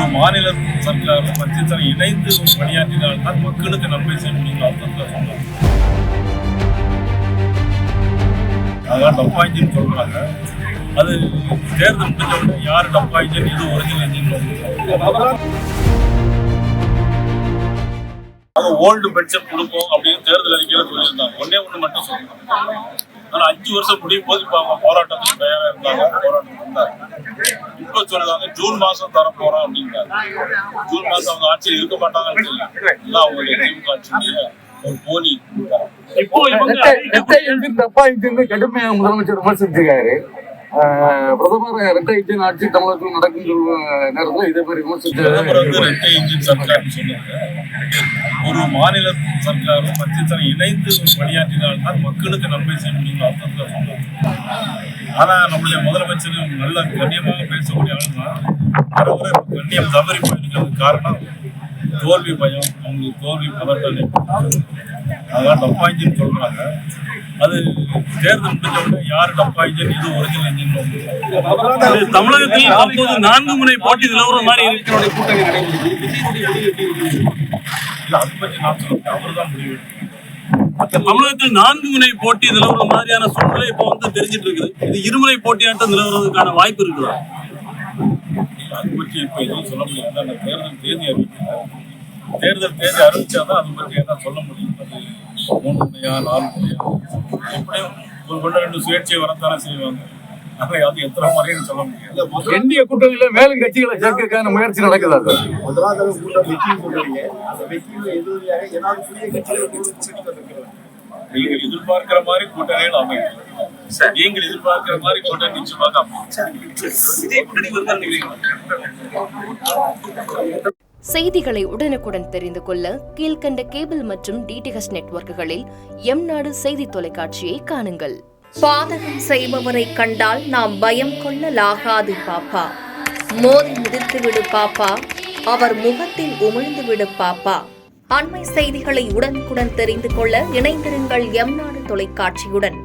ஒரு மாநில சர்க்காரும் மத்திய சர்க்கார் இணைந்து பணியாற்றினால்தான் மக்களுக்கு நன்மை செய்ய முடியும் அர்த்தத்தில் சொன்னாங்க. அதான் டப்பா இன்ஜின் சொல்றாங்க. அது தேர்தல் முடிஞ்ச உடனே யாரு டப்பா இன்ஜின் இது ஒரிஜினல் இன்ஜின் அது ஓல்டு பென்ஷன் கொடுப்போம் அப்படின்னு தேர்தல் அறிக்கையில சொல்லியிருந்தாங்க. ஒண்ணு மட்டும் சொல்லியிருந்தாங்க. ஆனா 5 வருஷம் முடியும் போது இப்ப அவங்க போராட்டத்துக்கு தயாரா இருந்தாங்க, போராட்டம் இருந்தாங்க. இப்ப சொல்லுவாங்க ஜூன் மாசம் தர போறோம் அப்படின்றாங்க. ஜூன் மாசம் அவங்க ஆட்சியில் இருக்க மாட்டாங்கன்னு சொல்லி அவங்களுடைய திமுக ஆட்சியிலேயே ஒரு போலி. இப்போ டப்பா இன்ஜின் கடுமையாக முதலமைச்சர் விமர்சிச்சிருக்காரு. பிரதமர் இரட்டை இன்ஜின் ஆட்சி தமிழகத்தில் நடக்கும் நேரத்தில் இதே மாதிரி விமர்சிச்சு இரட்டை இன்ஜின் சர்க்கார் சொன்னாங்க. ஒரு மாநில சர்க்காரும் மத்திய சர்க்கார் இணைந்து பணியாற்றினால்தான் மக்களுக்கு நன்மை செய்ய முடியும் அர்த்தத்தில் சொன்னாங்க. ஆனா நம்முடைய முதலமைச்சர் நல்ல கண்ணியமாக பேசக்கூடிய ஆளுநர் கண்ணியம் தவறி போயிருக்கிறது காரணம் தோல்வி பயம், அவங்களுக்கு தோல்வி பதட்டலை. அதான் டப்பா இன்ஜின் சொல்றாங்க. அது தேர்தல் முடிஞ்ச உடனே யாரு டப்பா இன்ஜின் இது ஒரிஜினல் இன்ஜின் தமிழகத்தில் அப்போது 4 முனை போட்டி நிலவர மாதிரி கூட்டணி நடைபெறுது. அது பற்றி நான் சொல்றேன், அவர்தான் முடிவு. தமிழகத்தில் 4 முனை போட்டி நிலவர மாதிரியான சூழ்நிலை இப்போ தெரிஞ்சிட்டு இருக்குது. இது இருமுறை போட்டியாட்டம் நிலவரதுக்கான வாய்ப்பு இருக்குதா? அது பற்றி இப்ப எதுவும் சொல்ல முடியாது. அந்த தேர்தல் தேதி அறிவிக்கிறார். தேர்தல் தேதி அறிவிச்சாதான் அது பற்றி என்ன சொல்ல முடியும். அது 3 முனையா 4 முனையா எப்படியும் ஒரு 2 சுயேட்சை வரத்தானே செய்வாங்க. அது எத்தனை முறைன்னு சொல்ல முடியாது. என்டிஏ கூட்டணியில மேலும் கட்சிகளை சேர்க்கறதுக்கான முயற்சி நடக்குதா சார்? முதலாவது கூட்டம் வெற்றியும் சொல்றீங்க. அந்த வெற்றியில எதிரொலியாக ஏதாவது புதிய கட்சிகள் நீங்கள் எதிர்பார்க்கிற மாதிரி கூட்டணிகள் அமையும். நீங்கள் எதிர்பார்க்கிற மாதிரி கூட்டணி நிச்சயமாக அமையும். செய்திகளை உடனுக்குடன் தெரிந்து கொள்ள கீழ்கண்ட கேபிள் மற்றும் டிடிஹெச் நெட்வொர்க்குகளில் எம்நாடு செய்தி தொலைக்காட்சியை காணுங்கள். பாதகம் செய்பவரை கண்டால் நாம் பயம் கொள்ளலாகாது பாப்பா. மோதி மிதித்து விடு பாப்பா, அவர் முகத்தில் உமிழ்ந்து விடு பாப்பா. அண்மை செய்திகளை உடனுக்குடன் தெரிந்து கொள்ள இணைந்திருங்கள் எம்நாடு தொலைக்காட்சியுடன்.